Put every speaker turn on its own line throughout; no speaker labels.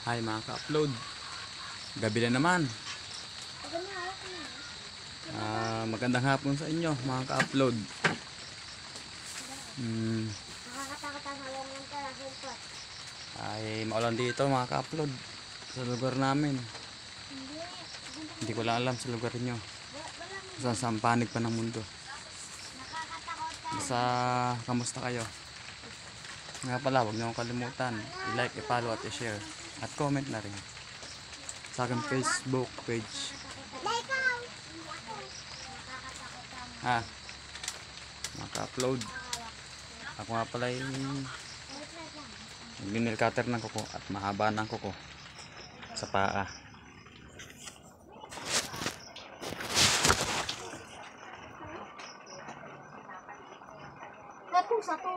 Hi mga ka-upload. Gabi na naman. Magandang hapon sa inyo mga ka-upload. Ay maulan dito mga ka-upload sa lugar namin. Hindi ko lang alam sa lugar nyo. Saan panig pa ng mundo. Basta kamusta kayo? Nga pala, huwag niyo kalimutan i-like, i-follow at i-share at comment na rin sa aking Facebook page. Maka-upload. Ako nga pala yung ginil cutter ng kuko at mahaba ng kuko sa paa.
Satu.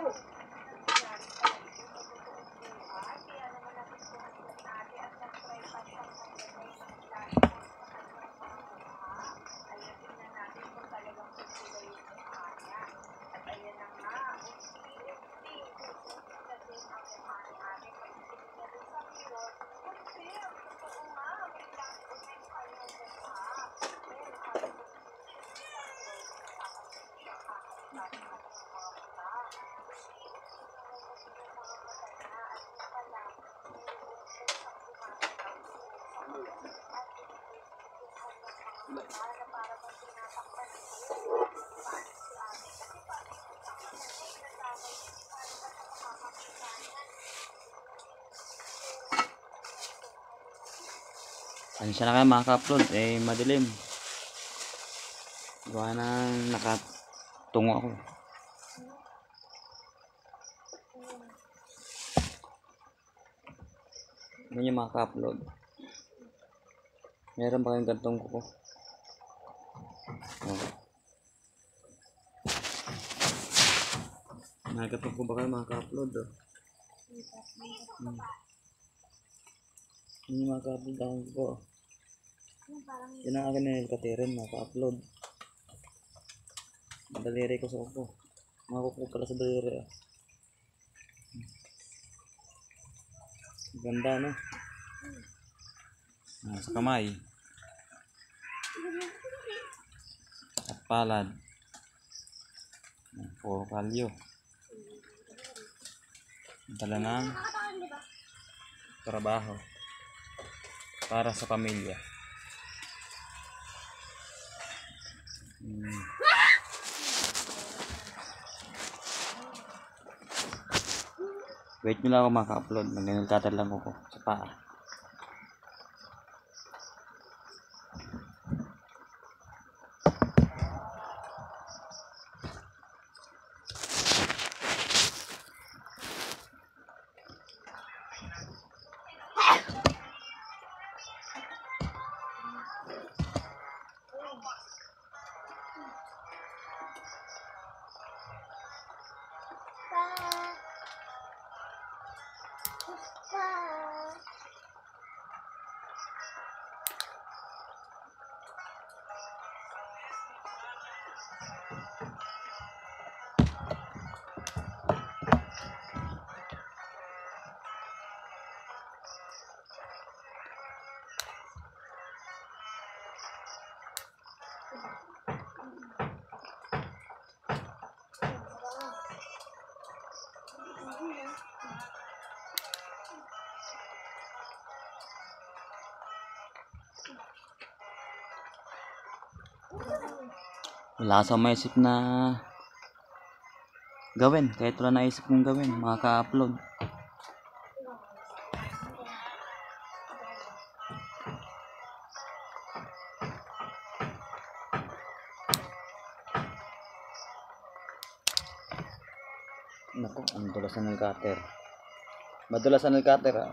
Siya na kayo mga ka-upload, madilim. Gawa nang nakatungo ako. Ganyan mga ka-upload. Meron ba kayong gantong kuko? Nagkatong ko ba kayo mga ka-upload? Yung mga ka-upload ako ko. Yan ang akin na nilkatirin mga ka-upload. Daliri ko sa kuko. Mga kuko pala sa daliri. Ganda no? Sa kamay. At palad. Puro kalyo. Dala ng trabaho para sa pamilya. Wait nyo lang ako maka-upload. Nag-cutter lang ako sa paa. Wala sa maisip na gawin, kahit wala naisip kong gawin, makaka-upload. Naku, ang dulasan ng cutter. Madulasan ng cutter ah.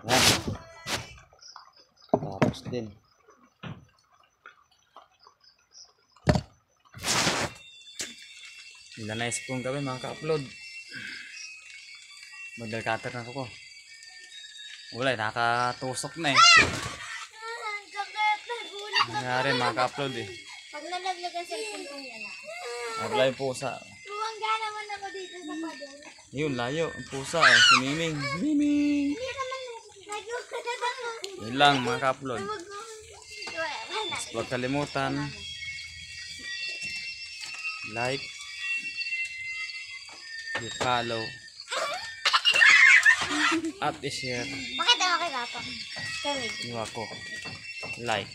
Yan. Tapos din. Wala na isip kong gawin mga ka-upload. Model cutter na ko. Wala, nakatusok na eh. Nangyari mga ka-upload eh.
Pag nalaglag ang cellphone ko yan.
Wala yung pusa.
Tuwang gana dito sa pader.
Yun, layo. Ang pusa. Si Miming. Miming!
Hindi naman nag-uusap.
Yun lang mga ka-upload.
Wala.
Huwag kalimutan. Like. I-follow. At i-share.
Bakit ako kay Papa? Kawig.
Yung ako. Like.